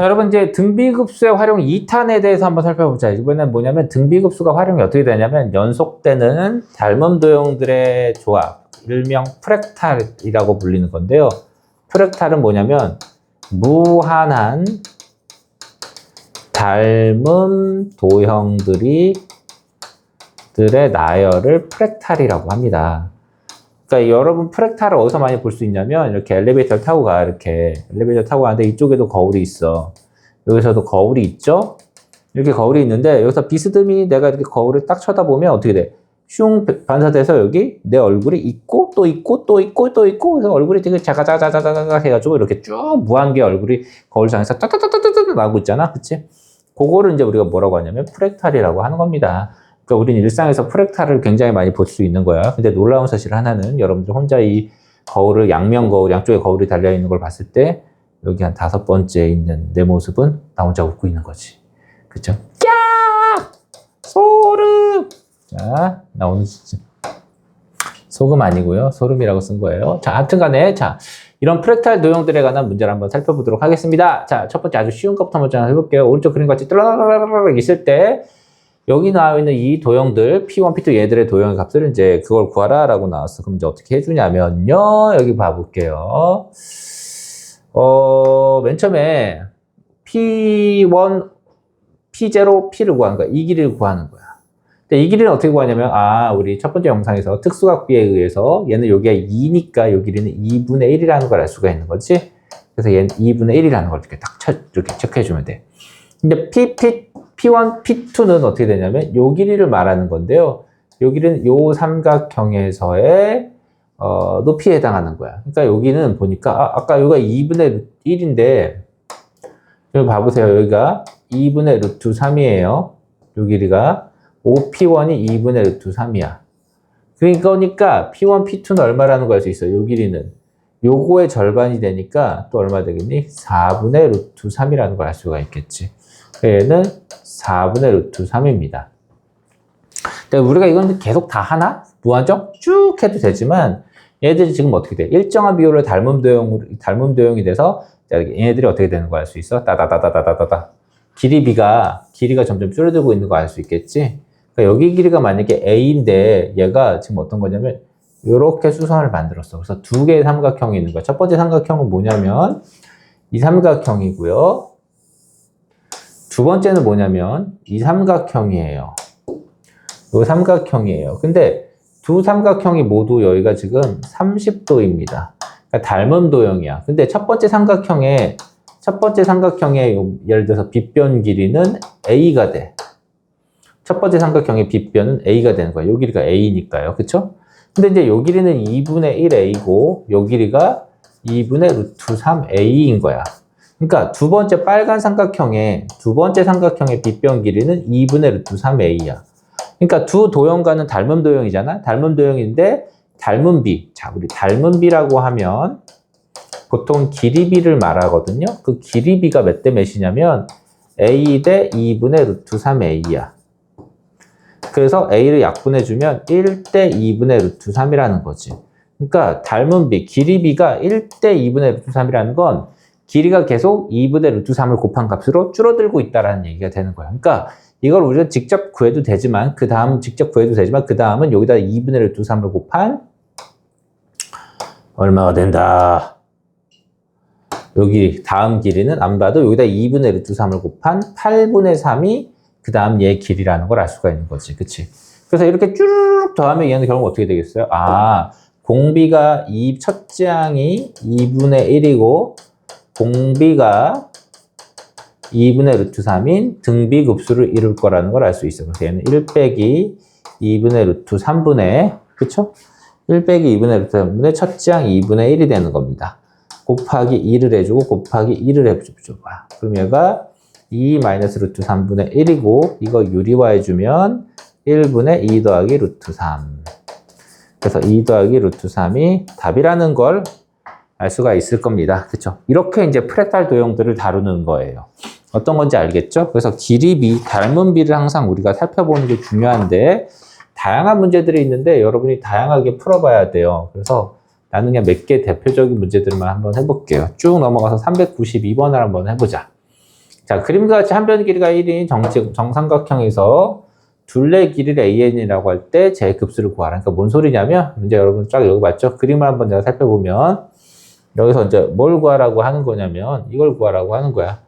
자, 여러분 이제 등비급수의 활용 2탄에 대해서 한번 살펴보자. 이번엔 뭐냐면 등비급수가 활용이 어떻게 되냐면 연속되는 닮음 도형들의 조합, 일명 프랙탈이라고 불리는 건데요. 프랙탈은 뭐냐면 무한한 닮음 도형들의 나열을 프랙탈이라고 합니다. 그러니까 여러분 프랙탈을 어디서 많이 볼 수 있냐면 이렇게 엘리베이터를 타고 가. 이렇게 엘리베이터 타고 가는데 이쪽에도 거울이 있어. 여기서도 거울이 있죠. 이렇게 거울이 있는데 여기서 비스듬히 내가 이렇게 거울을 딱 쳐다보면 어떻게 돼? 슝 반사돼서 여기 내 얼굴이 있고 또 있고 또 있고 또 있고 그래서 얼굴이 되게 자가자가자가자가 해가지고 이렇게 쭉 무한개 얼굴이 거울상에서 따따따따따따 나오고 있잖아. 그치? 그거를 이제 우리가 뭐라고 하냐면 프랙탈이라고 하는 겁니다. 그러니까 우리는 일상에서 프랙탈을 굉장히 많이 볼 수 있는 거야. 근데 놀라운 사실 하나는 여러분들 혼자 이 거울을 양면 거울, 양쪽에 거울이 달려있는 걸 봤을 때 여기 한 5번째에 있는 내 모습은 나 혼자 웃고 있는 거지. 그쵸? 야! 소름! 자, 나 오늘 진짜 소금 아니고요. 소름이라고 쓴 거예요. 자, 하여튼 간에 자, 이런 프랙탈 도형들에 관한 문제를 한번 살펴보도록 하겠습니다. 자, 첫 번째 아주 쉬운 것부터 먼저 해볼게요. 오른쪽 그림 같이 뚜라라라라라 있을 때 여기 나와 있는 이 도형들 P1, P2 얘들의 도형의 값을 이제 그걸 구하라 라고 나왔어. 그럼 이제 어떻게 해주냐면요. 여기 봐볼게요. 맨 처음에 P1, P0, P를 구하는 거야. 이 길이를 구하는 거야. 근데 이 길이는 어떻게 구하냐면 우리 첫 번째 영상에서 특수각비에 의해서 얘는 여기가 2니까 요 길이는 2분의 1이라는 걸 알 수가 있는 거지. 그래서 얘는 2분의 1이라는 걸 이렇게 딱 이렇게 체크해주면 돼. 근데 P1, P2는 어떻게 되냐면 요 길이를 말하는 건데요. 요 길이는 요 삼각형에서의 높이에 해당하는 거야. 그러니까 여기는 보니까 아까 여기가 2분의 1인데 여기 봐보세요. 여기가 2분의 루트 3이에요. 요 길이가 5P1이 2분의 루트 3이야. 그러니까 P1, P2는 얼마라는 걸 알 수 있어. 요 길이는 요거의 절반이 되니까 또 얼마 되겠니? 4분의 루트 3이라는 걸 알 수가 있겠지. 얘는 4분의 루트 3입니다. 우리가 이건 계속 다 하나? 무한정? 쭉 해도 되지만 얘들이 지금 어떻게 돼? 일정한 비율로 닮음 도형이 돼서 얘네들이 어떻게 되는 거 알 수 있어? 따다다다다다다다. 기리가 점점 줄어들고 있는 거 알 수 있겠지? 그러니까 여기 길이가 만약에 A인데 얘가 지금 어떤 거냐면 이렇게 수선을 만들었어. 그래서 두 개의 삼각형이 있는 거야. 첫 번째 삼각형은 뭐냐면 이 삼각형이고요. 두 번째는 뭐냐면 이 삼각형이에요. 이 삼각형이에요. 근데 두 삼각형이 모두 여기가 지금 30도입니다. 그러니까 닮음 도형이야. 근데 첫 번째 삼각형의 예를 들어서 빗변 길이는 A가 돼. 첫 번째 삼각형의 빗변은 A가 되는 거야. 요 길이가 A니까요. 그쵸? 근데 이제 요 길이는 2분의 1A고 요 길이가 2분의 루트 3A인 거야. 그러니까 두 번째 빨간 삼각형의 빗변 길이는 2분의 루트 3A야. 그러니까 두 도형과는 닮음 도형이잖아. 닮음 도형인데 닮음비. 자, 우리 닮음비라고 하면 보통 길이비를 말하거든요. 그 길이비가 몇 대 몇이냐면 A 대 2분의 루트 3A야. 그래서 A를 약분해주면 1대 2분의 루트 3이라는 거지. 그러니까 닮음비, 길이비가 1대 2분의 루트 3이라는 건 길이가 계속 2분의 루트 3을 곱한 값으로 줄어들고 있다는 얘기가 되는 거야. 그러니까 이걸 우리가 직접 구해도 되지만 그 다음은 여기다 2분의 루트 3을 곱한 얼마가 된다. 여기 다음 길이는 안 봐도 여기다 2분의 루트 3을 곱한 8분의 3이 그 다음 얘 길이라는 걸 알 수가 있는 거지. 그치? 그래서 이렇게 쭈르륵 더하면 얘는 결국 어떻게 되겠어요? 공비가 첫째 항이 2분의 1이고 공비가 2분의 루트 3인 등비급수를 이룰 거라는 걸 알 수 있어. 그래서 얘는 1 빼기 2분의 루트 3분의, 그쵸? 1 빼기 2분의 루트 3분의 첫째 항 2분의 1이 되는 겁니다. 곱하기 2를 해주고 곱하기 1을 해줘봐. 그럼 얘가 2 마이너스 루트 3분의 1이고 이거 유리화해주면 1분의 2 더하기 루트 3. 그래서 2 더하기 루트 3이 답이라는 걸 알 수가 있을 겁니다. 그쵸? 이렇게 이제 프랙탈 도형들을 다루는 거예요. 어떤 건지 알겠죠? 그래서 길이비, 닮음비를 항상 우리가 살펴보는 게 중요한데 다양한 문제들이 있는데 여러분이 다양하게 풀어봐야 돼요. 그래서 나는 그냥 몇 개 대표적인 문제들만 한번 해볼게요. 쭉 넘어가서 392번을 한번 해보자. 자, 그림과 같이 한 변의 길이가 1인 정삼각형에서 둘레 길이를 AN이라고 할 때 제 급수를 구하라. 그러니까 뭔 소리냐면, 문제 여러분 쫙 읽어봤죠? 그림을 한번 내가 살펴보면, 여기서 이제 뭘 구하라고 하는 거냐면, 이걸 구하라고 하는 거야.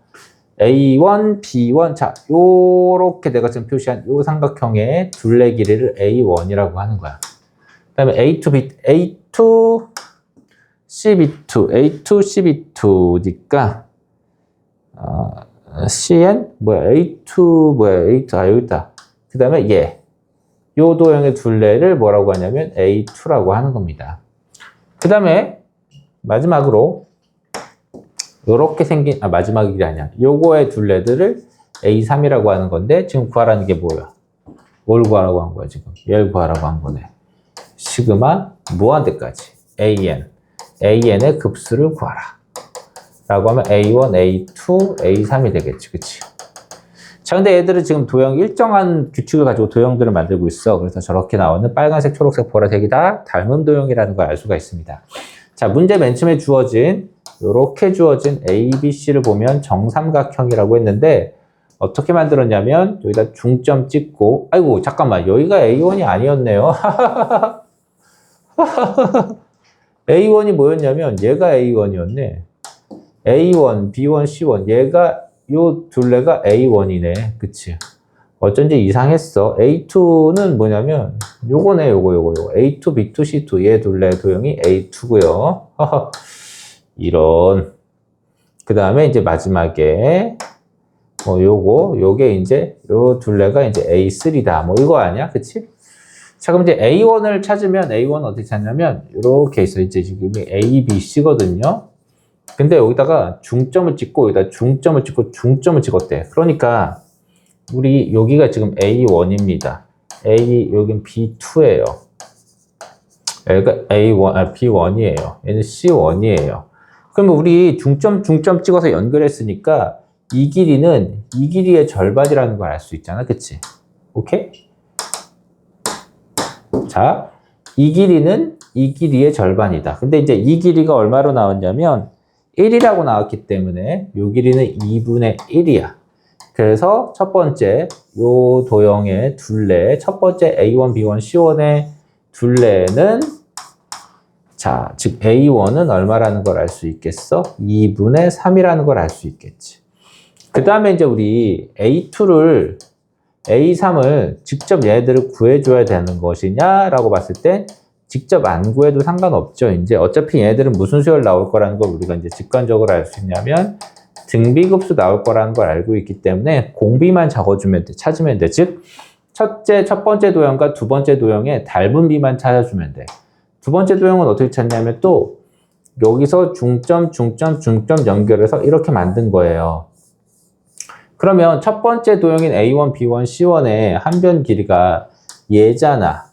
A1, B1. 자, 요렇게 내가 지금 표시한 요 삼각형의 둘레 길이를 A1이라고 하는 거야. 그 다음에 A2, CB2, A2, CB2니까, CN? A2, 여기 있다. 그 다음에 요 도형의 둘레를 뭐라고 하냐면 A2라고 하는 겁니다. 그 다음에 마지막으로 요렇게 생긴, 마지막 길이 아니야. 요거의 둘레들을 A3이라고 하는 건데 지금 구하라는 게 뭐야? 뭘 구하라고 한 거야 지금? 얘를 구하라고 한 거네. 시그마 무한대까지 AN의 급수를 구하라. 라고 하면 A1, A2, A3이 되겠지. 그치? 자, 근데 얘들은 지금 도형 일정한 규칙을 가지고 도형들을 만들고 있어. 그래서 저렇게 나오는 빨간색, 초록색, 보라색이 다 닮은 도형이라는 걸 알 수가 있습니다. 자, 문제 맨 처음에 이렇게 주어진 A, B, C를 보면 정삼각형이라고 했는데 어떻게 만들었냐면 여기다 중점 찍고 아이고 잠깐만 여기가 A1이 아니었네요. A1이 뭐였냐면 얘가 A1이었네. A1, B1, C1 얘가 요 둘레가 A1이네. 그치? 어쩐지 이상했어. A2는 뭐냐면 요거네. 요거 A2, B2, C2 얘 둘레 도형이 A2고요. 이런. 그 다음에 이제 마지막에 요게 이제 요 둘레가 이제 A3다. 뭐 이거 아니야? 그치? 자, 그럼 이제 A1을 찾으면 A1 어떻게 찾냐면 이렇게 있어. 이제 지금 A, B, C거든요. 근데 여기다가 중점을 찍고 여기다 중점을 찍고 중점을 찍었대. 그러니까 우리 여기가 지금 A1입니다. 여긴 B2예요. 여기가 B1이에요. 얘는 C1이에요. 그러면 우리 중점 찍어서 연결했으니까 이 길이는 이 길이의 절반이라는 걸 알 수 있잖아. 그치? 오케이? 자, 이 길이는 이 길이의 절반이다. 근데 이제 이 길이가 얼마로 나왔냐면 1이라고 나왔기 때문에 이 길이는 2분의 1이야. 그래서 첫 번째 요 도형의 둘레, 첫 번째 A1, B1, C1의 둘레는 자, 즉 A1은 얼마라는 걸 알 수 있겠어? 2분의 3이라는 걸 알 수 있겠지. 그 다음에 이제 우리 A2를 A3을 직접 얘네들을 구해줘야 되는 것이냐라고 봤을 때 직접 안 구해도 상관없죠. 이제 어차피 얘네들은 무슨 수열 나올 거라는 걸 우리가 이제 직관적으로 알 수 있냐면 등비급수 나올 거라는 걸 알고 있기 때문에 공비만 적어주면 돼. 찾으면 돼. 즉 첫 번째 도형과 두 번째 도형의 닮은 비만 찾아주면 돼. 두 번째 도형은 어떻게 찾냐면 또 여기서 중점 연결해서 이렇게 만든 거예요. 그러면 첫 번째 도형인 A1, B1, C1의 한 변 길이가 얘잖아.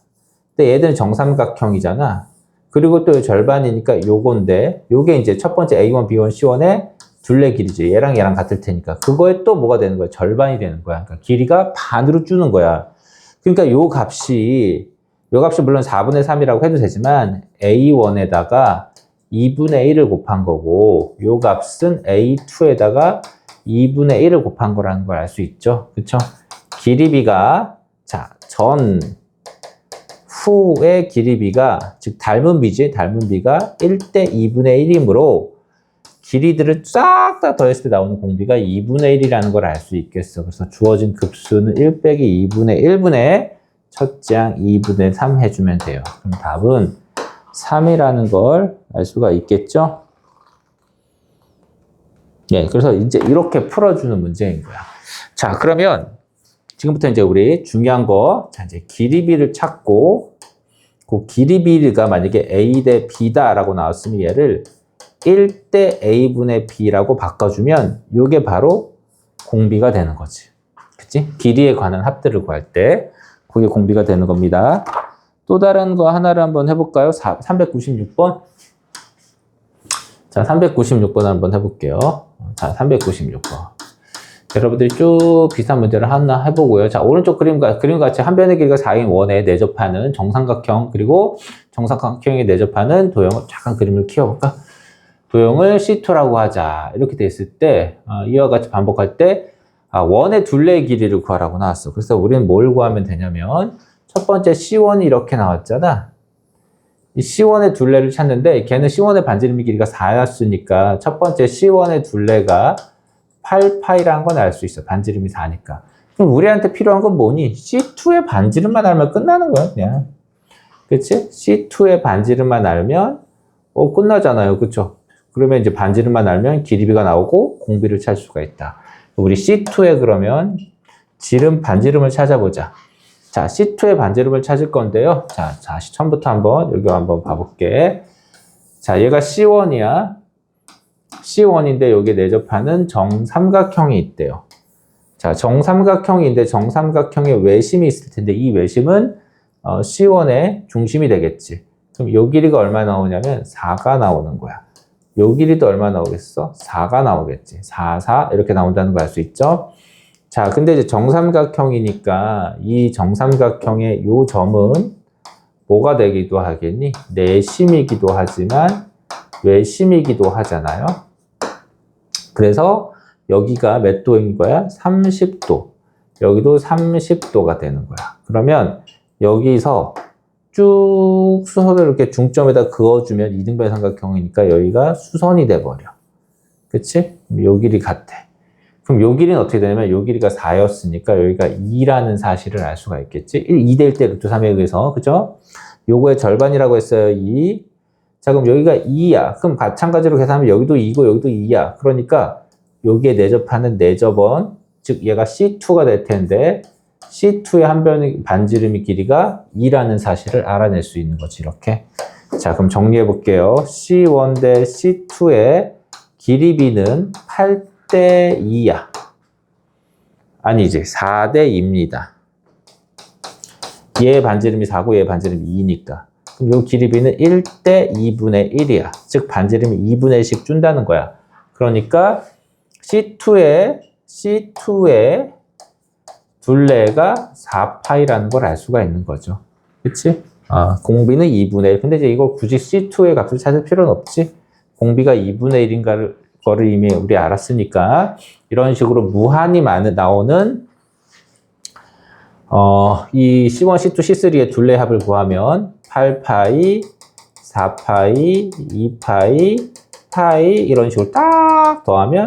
근데 얘들은 정삼각형이잖아. 그리고 또 절반이니까 요건데 요게 이제 첫 번째 A1, B1, C1의 둘레 길이지. 얘랑 같을 테니까. 그거에 또 뭐가 되는 거야? 절반이 되는 거야. 그러니까 길이가 반으로 주는 거야. 그러니까 요 값이 물론 4분의 3이라고 해도 되지만 A1에다가 2분의 1을 곱한 거고 요 값은 A2에다가 2분의 1을 곱한 거라는 걸 알 수 있죠. 그쵸? 길이비가 자, 후의 길이비가 즉 닮은 비지. 닮은 비가 1대 2분의 1이므로 길이들을 싹 다 더했을 때 나오는 공비가 2분의 1이라는 걸 알 수 있겠어. 그래서 주어진 급수는 1 빼기 2분의 1분의 첫 장 2분의 3 해주면 돼요. 그럼 답은 3이라는 걸 알 수가 있겠죠? 예, 그래서 이제 이렇게 풀어주는 문제인 거야. 자, 그러면 지금부터 이제 우리 중요한 거, 자, 이제 길이비를 찾고, 그 길이비가 만약에 A 대 B다라고 나왔으면 얘를 1대 A분의 B라고 바꿔주면 이게 바로 공비가 되는 거지. 그치? 길이에 관한 합들을 구할 때 그게 공비가 되는 겁니다. 또 다른 거 하나를 한번 해볼까요? 396번. 자, 396번 한번 해볼게요. 자, 396번. 여러분들이 쭉 비슷한 문제를 하나 해보고요. 자, 오른쪽 그림과 같이 한 변의 길이가 4인 원에 내접하는 정삼각형, 그리고 정삼각형에 내접하는 도형을 잠깐 그림을 키워볼까? 도형을 C2라고 하자. 이렇게 됐을 때 이와 같이 반복할 때 원의 둘레의 길이를 구하라고 나왔어. 그래서 우리는 뭘 구하면 되냐면 첫 번째 C1이 이렇게 나왔잖아. 이 C1의 둘레를 찾는데 걔는 C1의 반지름의 길이가 4였으니까 첫 번째 C1의 둘레가 8파이라는 건 알 수 있어. 반지름이 4니까. 그럼 우리한테 필요한 건 뭐니? C2의 반지름만 알면 끝나는 거야, 그냥. 그치? C2의 반지름만 알면 끝나잖아요. 그쵸? 그러면 이제 반지름만 알면 길이비가 나오고 공비를 찾을 수가 있다. 우리 C2의 그러면 반지름을 찾아보자. 자, C2의 반지름을 찾을 건데요. 자, 다시 처음부터 여기 한번 봐볼게. 자, 얘가 C1이야. C1인데 여기에 내접하는 정삼각형이 있대요. 자, 정삼각형인데 정삼각형에 외심이 있을 텐데 이 외심은 C1의 중심이 되겠지. 그럼 요 길이가 얼마 나오냐면 4가 나오는 거야. 요 길이도 얼마 나오겠어? 4가 나오겠지. 4, 4 이렇게 나온다는 거 알 수 있죠? 자, 근데 이제 정삼각형이니까 이 정삼각형의 요 점은 뭐가 되기도 하겠니? 내심이기도 하지만 외심이기도 하잖아요. 그래서 여기가 몇 도인 거야? 30도. 여기도 30도가 되는 거야. 그러면 여기서 쭉 수선을 이렇게 중점에다 그어주면 이등변 삼각형이니까 여기가 수선이 돼버려. 그치? 요 길이 같아. 그럼 요 길이는 어떻게 되냐면 요 길이가 4였으니까 여기가 2라는 사실을 알 수가 있겠지? 2될 때 루트 3에 의해서. 그죠? 요거의 절반이라고 했어요. 2. 자, 그럼 여기가 2야. 그럼 마찬가지로 계산하면 여기도 2고 여기도 2야. 그러니까 여기에 내접하는 내접원, 즉 얘가 C2가 될 텐데 C2의 한 변의 반지름의 길이가 2라는 사실을 알아낼 수 있는 거지, 이렇게. 자, 그럼 정리해 볼게요. C1 대 C2의 길이비는 8대 2야. 아니지, 4대 2입니다. 얘의 반지름이 4고 얘의 반지름이 2니까. 그럼 요 길이비는 1대 2분의 1이야. 즉, 반지름이 2분의 1씩 준다는 거야. 그러니까 C2의 둘레가 4파이라는 걸 알 수가 있는 거죠. 그치? 공비는 2분의 1. 근데 이제 이거 굳이 C2의 값을 찾을 필요는 없지. 공비가 2분의 1인 거를 이미 우리 알았으니까 이런 식으로 무한히 나오는 이 C1, C2, C3의 둘레 합을 구하면 8파이, 4파이, 2파이, 파이 이런 식으로 딱 더하면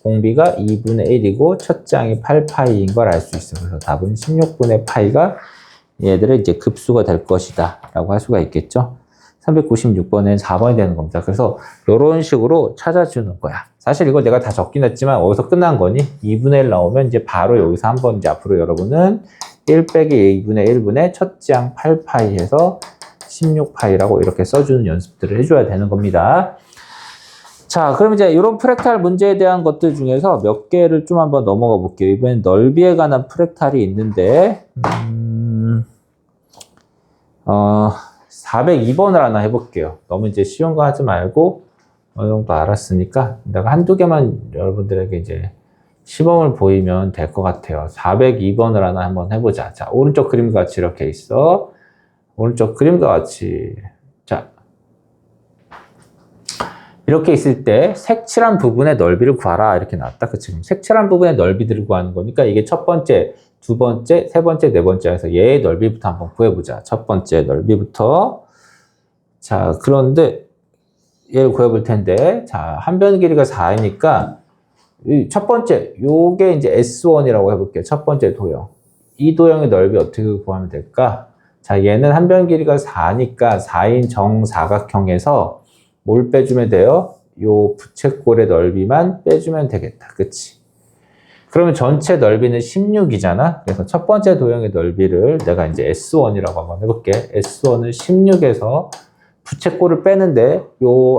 공비가 2분의 1이고 첫 장이 8파이인 걸 알 수 있어. 그래서 답은 16분의 파이가 얘들의 이제 급수가 될 것이다 라고 할 수가 있겠죠. 396번엔 4번이 되는 겁니다. 그래서 이런 식으로 찾아주는 거야. 사실 이거 내가 다 적긴 했지만 어디서 끝난 거니? 2분의 1 나오면 이제 바로 여기서 한번 이제 앞으로 여러분은 1 빼기 2분의 1분의 첫 장 8파이 해서 16파이라고 이렇게 써주는 연습들을 해줘야 되는 겁니다. 자, 그럼 이제 이런 프랙탈 문제에 대한 것들 중에서 몇 개를 좀 한번 넘어가 볼게요. 이번엔 넓이에 관한 프랙탈이 있는데, 402번을 하나 해볼게요. 너무 이제 쉬운 거 하지 말고, 어느 정도 알았으니까, 내가 한두 개만 여러분들에게 이제 시범을 보이면 될 것 같아요. 402번을 하나 한번 해보자. 자, 오른쪽 그림과 같이 이렇게 있어. 오른쪽 그림과 같이. 자. 이렇게 있을 때 색칠한 부분의 넓이를 구하라 이렇게 나왔다. 그치? 색칠한 부분의 넓이들을 구하는 거니까 이게 첫 번째, 두 번째, 세 번째, 네 번째 해서 얘의 넓이부터 한번 구해보자. 첫 번째 넓이부터. 자, 그런데 얘를 구해볼 텐데 자, 한 변 길이가 4이니까 첫 번째, 요게 이제 S1이라고 해볼게요. 첫 번째 도형. 이 도형의 넓이 어떻게 구하면 될까? 자, 얘는 한 변 길이가 4니까 4인 정사각형에서 뭘 빼주면 돼요? 요 부채꼴의 넓이만 빼주면 되겠다. 그치? 그러면 전체 넓이는 16이잖아? 그래서 첫 번째 도형의 넓이를 내가 이제 S1이라고 한번 해볼게. S1을 16에서 부채꼴을 빼는데, 요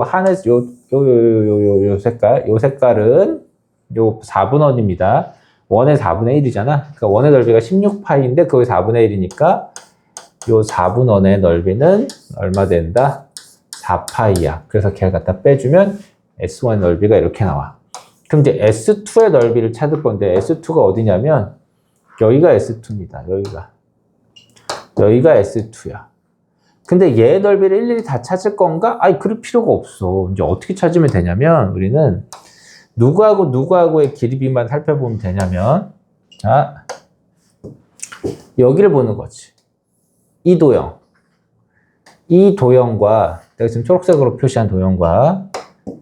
색깔은 요 4분원입니다. 원의 4분의 1이잖아? 그러니까 원의 넓이가 16파이인데, 그게 4분의 1이니까, 요 4분원의 넓이는 얼마 된다? 4파이야. 그래서 걔를 갖다 빼주면 S1의 넓이가 이렇게 나와. 그럼 이제 S2의 넓이를 찾을 건데 S2가 어디냐면 여기가 S2입니다. 여기가 S2야. 근데 얘 넓이를 일일이 다 찾을 건가? 아니, 그럴 필요가 없어. 이제 어떻게 찾으면 되냐면, 우리는 누구하고 누구하고의 길이비만 살펴보면 되냐면, 자, 여기를 보는 거지. 이 도형. 이 도형과, 내가 지금 초록색으로 표시한 도형과,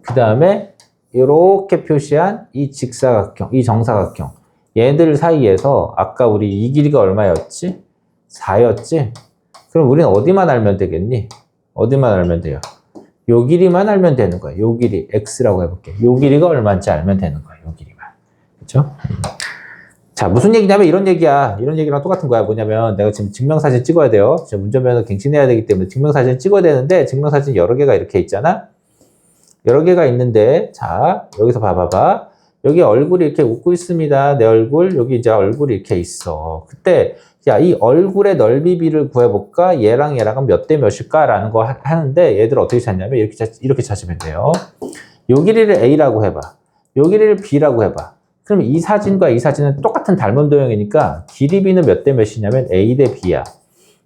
그 다음에 이렇게 표시한 이 직사각형, 이 정사각형. 얘들 사이에서 아까 우리 이 길이가 얼마였지? 4였지? 그럼 우리는 어디만 알면 되겠니? 어디만 알면 돼요? 요 길이만 알면 되는 거야. 요 길이 x라고 해볼게. 요 길이가 얼마인지 알면 되는 거야. 요 길이만. 그렇죠? 자, 무슨 얘기냐면 이런 얘기야. 이런 얘기랑 똑같은 거야. 뭐냐면 내가 지금 증명사진 찍어야 돼요. 제가 운전면허 갱신해야 되기 때문에 증명사진 찍어야 되는데 증명사진 여러 개가 이렇게 있잖아. 여러 개가 있는데 자, 여기서 봐봐봐. 여기 얼굴이 이렇게 웃고 있습니다. 내 얼굴. 여기 이제 얼굴이 이렇게 있어. 그때 야, 이 얼굴의 넓이비를 구해볼까? 얘랑 얘랑은 몇 대 몇일까? 라는 거 하는데 얘들 어떻게 찾냐면 이렇게 찾으면 돼요. 요 길이를 A라고 해봐. 요 길이를 B라고 해봐. 그럼 이 사진과 이 사진은 똑같은 닮은 도형이니까 길이비는 몇 대 몇이냐면 A 대 B야.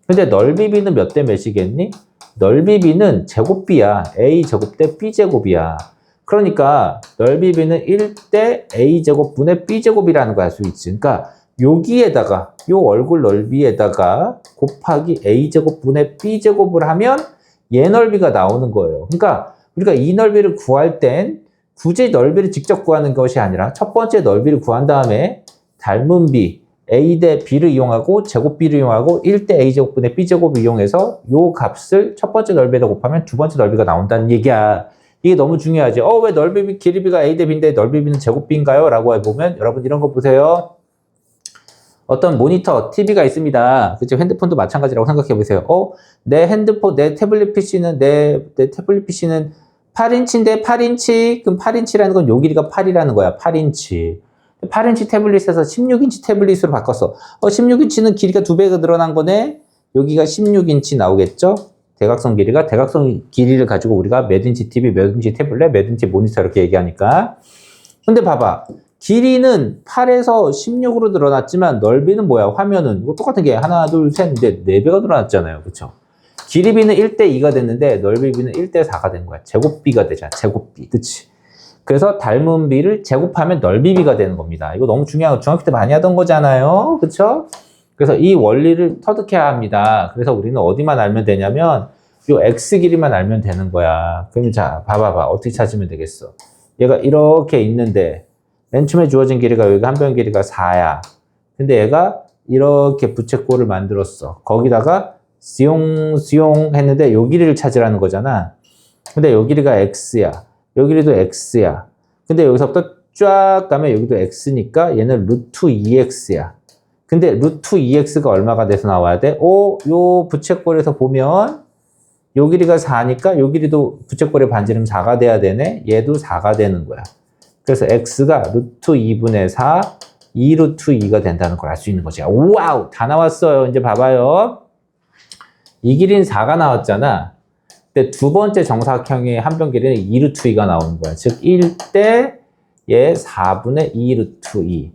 근데 넓이비는 몇 대 몇이겠니? 넓이비는 제곱비야. A 제곱 대 B 제곱이야. 그러니까 넓이비는 1대 A 제곱분의 B 제곱이라는 거 알 수 있지. 그러니까 여기에다가 요 얼굴 넓이에다가 곱하기 A 제곱분의 B 제곱을 하면 얘 넓이가 나오는 거예요. 그러니까 우리가 이 넓이를 구할 땐 굳이 넓이를 직접 구하는 것이 아니라 첫 번째 넓이를 구한 다음에 닮은 B A 대 B를 이용하고 제곱비를 이용하고 1대 A 제곱분의 B 제곱을 이용해서 요 값을 첫 번째 넓이에다 곱하면 두 번째 넓이가 나온다는 얘기야. 이게 너무 중요하지. 왜 넓이 길이비가 A 대 B인데 넓이비는 제곱비인가요? 라고 해보면 여러분 이런 거 보세요. 어떤 모니터, TV가 있습니다. 그쵸? 핸드폰도 마찬가지라고 생각해 보세요. 내 핸드폰, 내 태블릿 PC는, 내 태블릿 PC는 8인치인데 8인치? 그럼 8인치라는 건 요 길이가 8이라는 거야. 8인치. 8인치 태블릿에서 16인치 태블릿으로 바꿨어. 16인치는 길이가 2배가 늘어난 거네? 여기가 16인치 나오겠죠? 대각선 길이를 가지고 우리가 몇 인치 TV, 몇 인치 태블릿, 몇 인치 모니터 이렇게 얘기하니까. 근데 봐봐. 길이는 8에서 16으로 늘어났지만 넓이는 뭐야? 화면은 이거 똑같은 게 하나, 둘, 셋, 넷, 4배가 늘어났잖아요. 그쵸? 길이비는 1대 2가 됐는데 넓이비는 1대 4가 된 거야. 제곱비가 되잖아. 제곱비. 그치? 그래서 닮은 비를 제곱하면 넓이비가 되는 겁니다. 이거 너무 중요한 거 중학교 때 많이 하던 거잖아요. 그쵸? 그래서 이 원리를 터득해야 합니다. 그래서 우리는 어디만 알면 되냐면 요 x 길이만 알면 되는 거야. 그럼 자, 봐봐봐. 어떻게 찾으면 되겠어? 얘가 이렇게 있는데 맨 처음에 주어진 길이가 여기가 한 변 길이가 4야. 근데 얘가 이렇게 부채꼴을 만들었어. 거기다가 수용 했는데 요 길이를 찾으라는 거잖아. 근데 요 길이가 x야. 요 길이도 x야. 근데 여기서부터 쫙 가면 여기도 x니까 얘는 루트 2x야. 근데 루트 2x가 얼마가 돼서 나와야 돼? 요 부채꼴에서 보면 요 길이가 4니까 요 길이도 부채꼴의 반지름 4가 돼야 되네. 얘도 4가 되는 거야. 그래서 x가 루트 2분의 4, 2 루트 2가 된다는 걸 알 수 있는 거지. 와우! 다 나왔어요. 이제 봐봐요. 이 길이는 4가 나왔잖아. 근데 두 번째 정사각형의 한 변 길이는 2 루트 2가 나오는 거야. 즉 1대 얘 4분의 2 루트 2.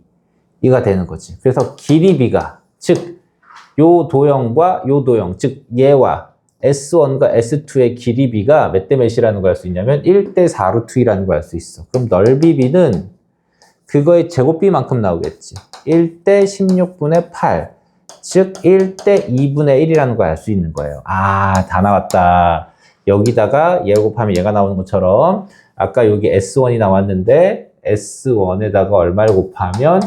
이가 되는 거지. 그래서 길이비가, 즉 요 도형과 요 도형, 즉 얘와 S1과 S2의 길이비가 몇 대 몇이라는 걸 알 수 있냐면 1대 4 루트 2라는 걸 알 수 있어. 그럼 넓이비는 그거의 제곱비만큼 나오겠지. 1대 16분의 8, 즉 1대 2분의 1이라는 걸 알 수 있는 거예요. 다 나왔다. 여기다가 얘 곱하면 얘가 나오는 것처럼 아까 여기 S1이 나왔는데 S1에다가 얼마를 곱하면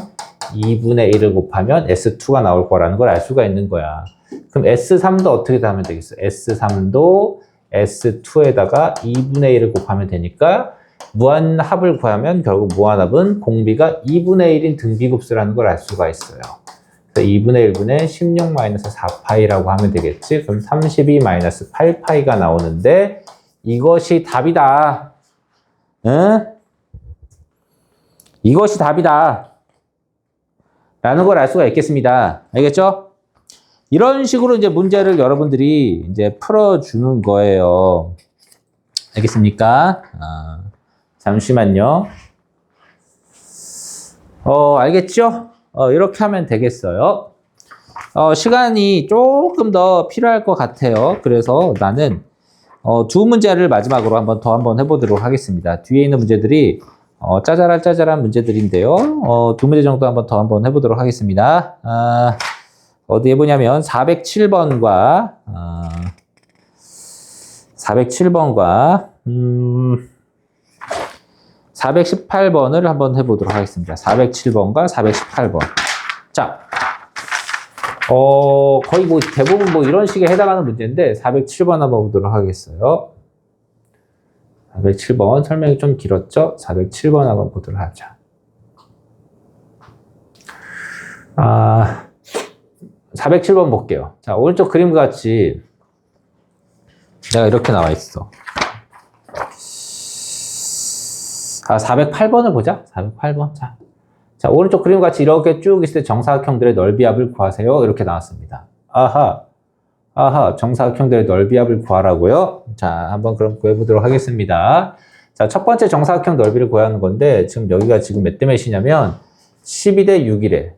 2분의 1을 곱하면 S2가 나올 거라는 걸 알 수가 있는 거야. 그럼 S3도 어떻게 하면 되겠어? S3도 S2에다가 2분의 1을 곱하면 되니까 무한합을 구하면 결국 무한합은 공비가 2분의 1인 등비급수라는 걸 알 수가 있어요. 그래서 2분의 1분의 16-4파이라고 하면 되겠지. 그럼 32-8파이가 나오는데 이것이 답이다. 응? 이것이 답이다. 라는 걸 알 수가 있겠습니다. 알겠죠? 이런 식으로 이제 문제를 여러분들이 이제 풀어주는 거예요. 알겠습니까? 잠시만요. 알겠죠? 이렇게 하면 되겠어요. 시간이 조금 더 필요할 것 같아요. 그래서 나는 두 문제를 마지막으로 한번 해보도록 하겠습니다. 뒤에 있는 문제들이 짜잘한 문제들인데요. 두 문제 정도 한번 해보도록 하겠습니다. 어디 해보냐면 407번과 418번을 한번 해보도록 하겠습니다. 407번과 418번. 자, 거의 뭐 대부분 뭐 이런 식에 해당하는 문제인데 407번 한번 보도록 하겠어요. 407번 설명이 좀 길었죠? 407번 한번 보도록 하자. 407번 볼게요. 자, 오른쪽 그림과 같이 내가 이렇게 나와 있어. 408번을 보자. 408번. 자, 오른쪽 그림과 같이 이렇게 쭉 있을 때 정사각형들의 넓이합을 구하세요. 이렇게 나왔습니다. 아하, 정사각형들의 넓이합을 구하라고요. 자, 한번 그럼 구해보도록 하겠습니다. 자, 첫 번째 정사각형 넓이를 구하는 건데, 지금 여기가 지금 몇 대 몇이냐면, 12대 6이래.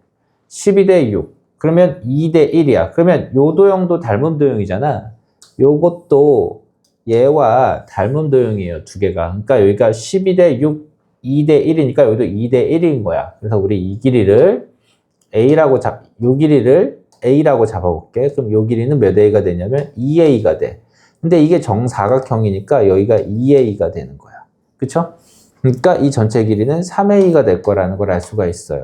12대 6. 그러면 2대 1이야. 그러면 요 도형도 닮은 도형이잖아. 요것도 얘와 닮은 도형이에요. 두 개가. 그러니까 여기가 12대 6, 2대 1이니까 여기도 2대 1인 거야. 그래서 우리 이 길이를 요 길이를 A라고 잡아볼게. 그럼 요 길이는 몇 A가 되냐면 2A가 돼. 근데 이게 정사각형이니까 여기가 2A가 되는 거야. 그쵸? 그러니까 이 전체 길이는 3A가 될 거라는 걸 알 수가 있어요.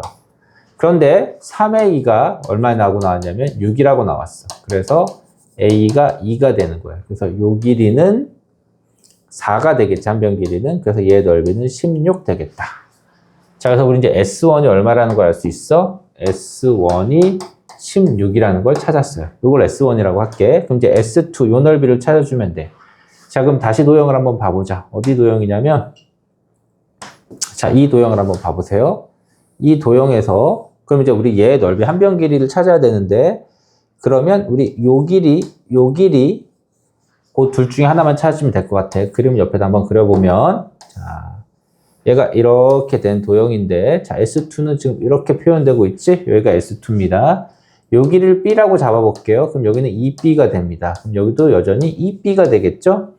그런데 3A가 얼마나 나왔냐면 6이라고 나왔어. 그래서 A가 2가 되는 거야. 그래서 요 길이는 4가 되겠지. 한 변 길이는. 그래서 얘 넓이는 16 되겠다. 자, 그래서 우리 이제 S1이 얼마라는 걸 알 수 있어? S1이 16이라는 걸 찾았어요. 이걸 S1이라고 할게. 그럼 이제 S2 요 넓이를 찾아주면 돼. 자, 그럼 다시 도형을 한번 봐보자. 어디 도형이냐면, 자, 이 도형을 한번 봐보세요. 이 도형에서, 그럼 이제 우리 얘 넓이 한 변 길이를 찾아야 되는데, 그러면 우리 요 길이, 그 둘 중에 하나만 찾으면 될 것 같아. 그림 옆에다 한번 그려보면, 자, 얘가 이렇게 된 도형인데, 자, S2는 지금 이렇게 표현되고 있지? 여기가 S2입니다. 요 길이를 B라고 잡아볼게요. 그럼 여기는 2B가 됩니다. 그럼 여기도 여전히 2B가 되겠죠?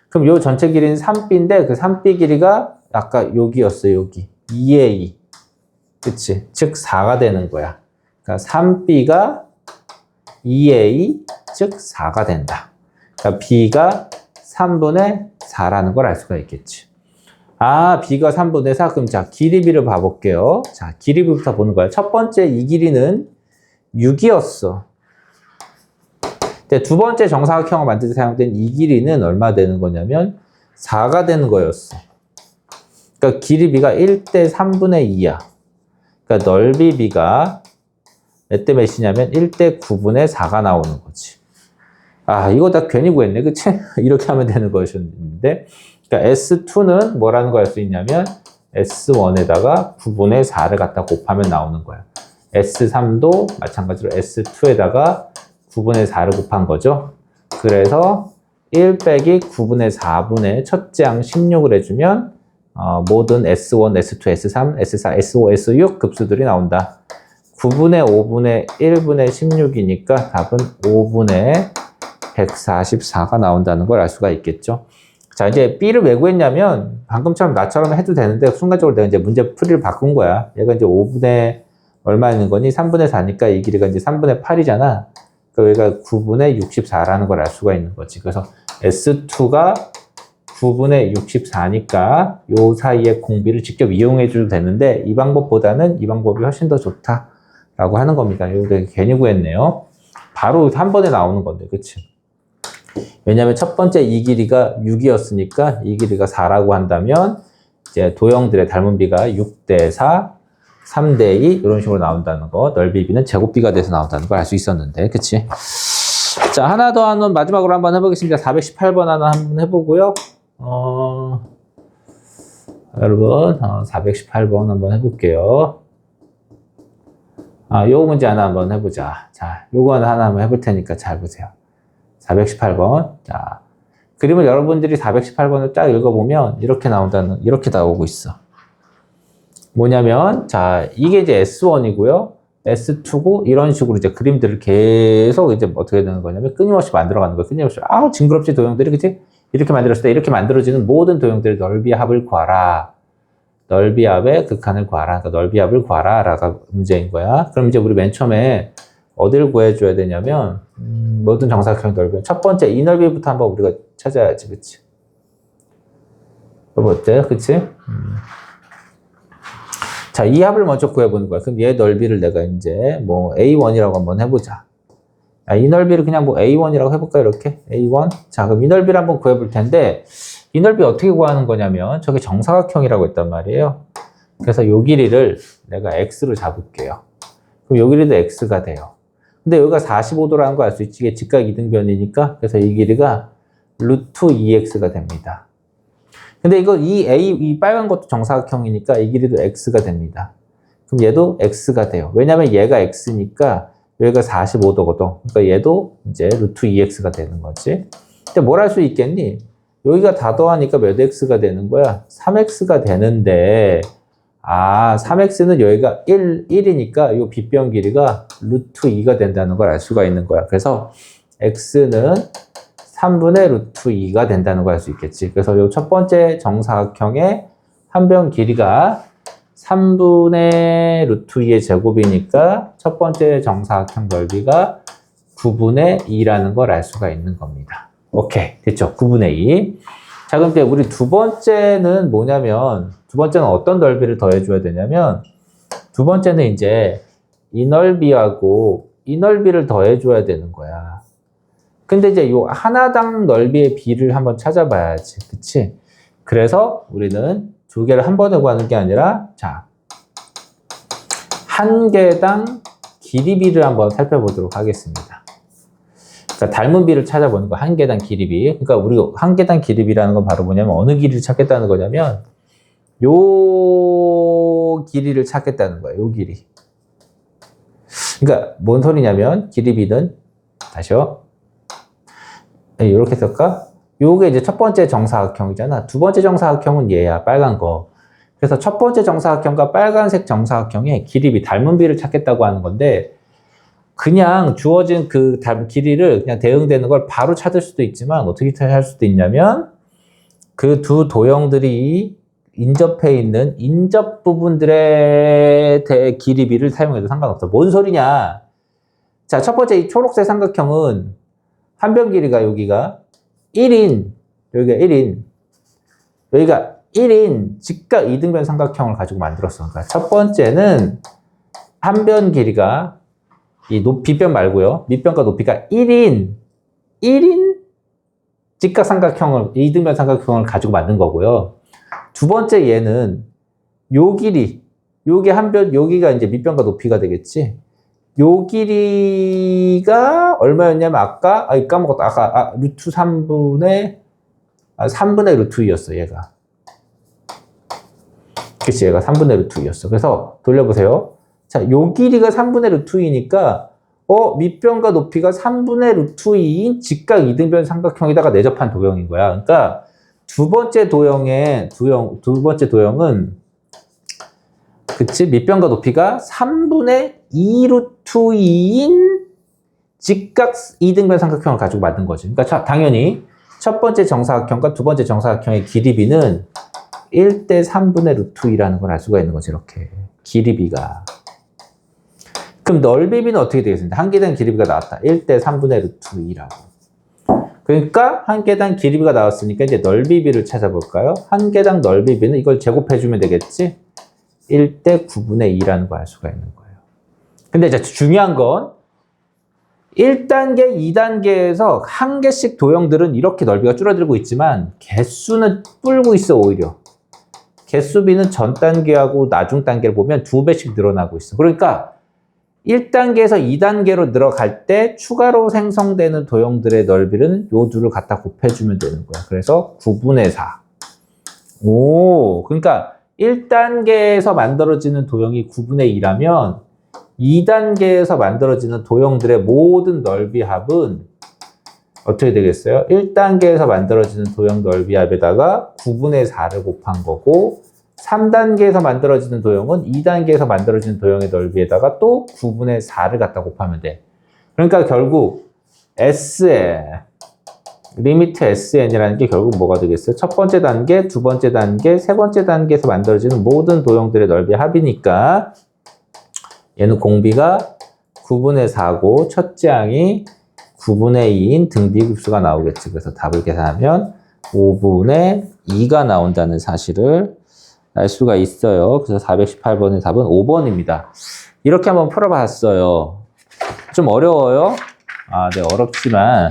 그럼 요 전체 길이는 3B인데, 그 3B 길이가 아까 여기였어요, 여기. 2A. 그치? 즉, 4가 되는 거야. 그러니까 3B가 2A, 즉 4가 된다. 그러니까 B가 3분의 4라는 걸 알 수가 있겠지. B가 3분의 4. 그럼 자, 길이비를 봐볼게요. 자, 길이비부터 보는 거야. 첫 번째 이 길이는 6이었어. 근데 두 번째 정사각형을 만들 때 사용된 이 길이는 얼마 되는 거냐면 4가 되는 거였어. 그러니까 길이비가 1대 3분의 2야. 그러니까 넓이비가 몇 대 몇이냐면 1대 9분의 4가 나오는 거지. 이거 다 괜히 구했네. 그치? 이렇게 하면 되는 것이었는데. 그러니까 S2는 뭐라는 걸 알 수 있냐면 S1에다가 9분의 4를 갖다 곱하면 나오는 거야. S3도 마찬가지로 S2에다가 9분의 4를 곱한 거죠. 그래서 1 빼기 9분의 4분의 첫째 항 16을 해주면 모든 S1, S2, S3, S4, S5, S6 급수들이 나온다. 9분의 5분의 1분의 16이니까 답은 5분의 144가 나온다는 걸 알 수가 있겠죠. 자, 이제 B를 왜 구했냐면 방금처럼 나처럼 해도 되는데 순간적으로 내가 이제 문제 풀이를 바꾼 거야. 얘가 이제 5분의 얼마 있는 거니? 3분의 4니까 이 길이가 이제 3분의 8이잖아. 그러니까 여기가 9분의 64라는 걸 알 수가 있는 거지. 그래서 S2가 9분의 64니까 요 사이의 공비를 직접 이용해 줘도 되는데 이 방법보다는 이 방법이 훨씬 더 좋다라고 하는 겁니다. 이거 되게 괜히 구했네요. 바로 한 번에 나오는 건데, 그치? 왜냐면 첫 번째 이 길이가 6이었으니까 이 길이가 4라고 한다면 이제 도형들의 닮은 비가 6대 4, 3대 2 이런 식으로 나온다는 거, 넓이비는 제곱비가 돼서 나온다는 걸 알 수 있었는데, 그치? 자, 하나 더 한번 마지막으로 한번 해보겠습니다. 418번 하나 한번 해보고요. 여러분 418번 한번 해볼게요. 요 문제 하나 한번 해보자. 자, 요거 하나 한번 해볼 테니까 잘 보세요. 418번. 자, 그림을 여러분들이 418번을 딱 읽어보면 이렇게 나오고 있어. 뭐냐면, 자, 이게 이제 S1이고요. S2고 이런 식으로 이제 그림들을 계속 이제 어떻게 되는 거냐면 끊임없이 만들어가는 거예요. 끊임없이 징그럽지 도형들이 그치? 이렇게 만들었을 때 이렇게 만들어지는 모든 도형들의 넓이합을 구하라. 넓이합의 극한을 구하라. 그러니까 넓이합을 구하라라가 문제인 거야. 그럼 이제 우리 맨 처음에 어디를 구해줘야 되냐면 모든 정사각형 넓이. 첫 번째 이 넓이부터 한번 우리가 찾아야지, 그치? 뭐 어때, 그치? 자, 이 합을 먼저 구해보는 거야. 그럼 얘 넓이를 내가 이제 뭐 A1이라고 한번 해보자. 야, 이 넓이를 그냥 뭐 A1이라고 해볼까, 이렇게? A1? 자, 그럼 이 넓이를 한번 구해볼 텐데, 이 넓이 어떻게 구하는 거냐면, 저게 정사각형이라고 했단 말이에요. 그래서 요 길이를 내가 X로 잡을게요. 그럼 요 길이도 X가 돼요. 근데 여기가 45도라는 거 알 수 있지? 이게 직각 이등변이니까. 그래서 이 길이가 루트 2X가 됩니다. 근데 이 빨간 것도 정사각형이니까 이 길이도 X가 됩니다. 그럼 얘도 X가 돼요. 왜냐면 얘가 X니까 여기가 45도거든. 그러니까 얘도 이제 루트 2X가 되는 거지. 근데 뭘 할 수 있겠니? 여기가 다 더하니까 몇 X가 되는 거야? 3X가 되는데, 3X는 여기가 1이니까 이 빗변 길이가 루트 2가 된다는 걸 알 수가 있는 거야. 그래서 X는 3분의 루트 2가 된다는 걸 알 수 있겠지. 그래서 이 첫 번째 정사각형의 한 변 길이가 3분의 루트 2의 제곱이니까 첫 번째 정사각형 넓이가 9분의 2라는 걸 알 수가 있는 겁니다. 오케이, 됐죠? 9분의 2. 자, 그럼 이제 우리 두 번째는 뭐냐면, 두 번째는 어떤 넓이를 더해줘야 되냐면, 두 번째는 이제 이 넓이하고 이 넓이를 더해줘야 되는 거야. 근데 이제 요 하나당 넓이의 비를 한번 찾아봐야지. 그치? 그래서 우리는 두 개를 한 번에 구하는 게 아니라, 자, 한 개당 길이비를 한번 살펴보도록 하겠습니다. 그러니까 닮은 비를 찾아보는 거, 한 개당 길이비. 그러니까 우리가 한 개당 길이비라는 건 바로 뭐냐면 어느 길이를 찾겠다는 거냐면 요 길이를 찾겠다는 거예요. 요 길이. 그러니까 뭔 소리냐면 길이비는 다시요. 이렇게 쓸까? 요게 이제 첫 번째 정사각형이잖아. 두 번째 정사각형은 얘야, 빨간 거. 그래서 첫 번째 정사각형과 빨간색 정사각형의 길이비, 닮은 비를 찾겠다고 하는 건데, 그냥 주어진 그 길이를 그냥 대응되는 걸 바로 찾을 수도 있지만, 어떻게 할 수도 있냐면, 그 두 도형들이 인접해 있는 인접 부분들의 길이비를 사용해도 상관없어. 뭔 소리냐? 자, 첫 번째 이 초록색 삼각형은 한 변 길이가 여기가 1인, 여기가 1인, 여기가 1인 직각 이등변 삼각형을 가지고 만들었어. 그러니까 첫 번째는 한 변 길이가 이 빗변 말고요. 밑변과 높이가 1인 직각 삼각형을, 이등변 삼각형을 가지고 만든 거고요. 두 번째 얘는 요 길이, 요게 한 변, 여기가 이제 밑변과 높이가 되겠지. 요 길이가 얼마였냐면 까먹었다. 루트 3분의 루트 2였어, 얘가. 그치, 얘가 3분의 루트 2였어. 그래서 돌려보세요. 자, 요 길이가 3분의 루트 2니까, 밑변과 높이가 3분의 루트 2인 직각 이등변 삼각형에다가 내접한 도형인 거야. 그러니까, 두 번째 도형은, 그치? 밑변과 높이가 3분의 2 루트 2인 직각 이등변 삼각형을 가지고 만든 거지. 그러니까 당연히 첫 번째 정사각형과 두 번째 정사각형의 길이비는 1대 3분의 루트 2라는 걸 알 수가 있는 거지, 이렇게. 길이비가. 그럼 넓이비는 어떻게 되겠습니까? 한 개당 길이비가 나왔다. 1대 3분의 루트 2라고. 그러니까 한 개당 길이비가 나왔으니까 이제 넓이비를 찾아볼까요? 한 개당 넓이비는 이걸 제곱해주면 되겠지? 1대 9분의 2라는 걸 알 수가 있는 거예요. 근데 이제 중요한 건 1단계, 2단계에서 한 개씩 도형들은 이렇게 넓이가 줄어들고 있지만 개수는 불고 있어, 오히려. 개수비는 전 단계하고 나중 단계를 보면 2배씩 늘어나고 있어. 그러니까 1단계에서 2단계로 늘어갈 때 추가로 생성되는 도형들의 넓이는 요 둘을 갖다 곱해주면 되는 거야. 그래서 9분의 4. 그러니까 1단계에서 만들어지는 도형이 9분의 2라면 2단계에서 만들어지는 도형들의 모든 넓이 합은 어떻게 되겠어요? 1단계에서 만들어지는 도형 넓이 합에다가 9분의 4를 곱한 거고 3단계에서 만들어지는 도형은 2단계에서 만들어지는 도형의 넓이에다가 또 9분의 4를 갖다 곱하면 돼. 그러니까 결국 S에 리미트 SN이라는 게 결국 뭐가 되겠어요? 첫 번째 단계, 두 번째 단계, 세 번째 단계에서 만들어지는 모든 도형들의 넓이의 합이니까 얘는 공비가 9분의 4고 첫째 항이 9분의 2인 등비급수가 나오겠지. 그래서 답을 계산하면 5분의 2가 나온다는 사실을 알 수가 있어요. 그래서 418번의 답은 5번입니다. 이렇게 한번 풀어봤어요. 좀 어려워요? 아, 네, 어렵지만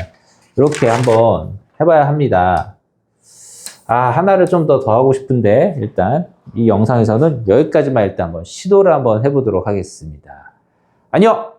이렇게 한번 해봐야 합니다. 아, 하나를 좀 더 하고 싶은데 일단 이 영상에서는 여기까지만 일단 한번 시도를 한번 해보도록 하겠습니다. 안녕!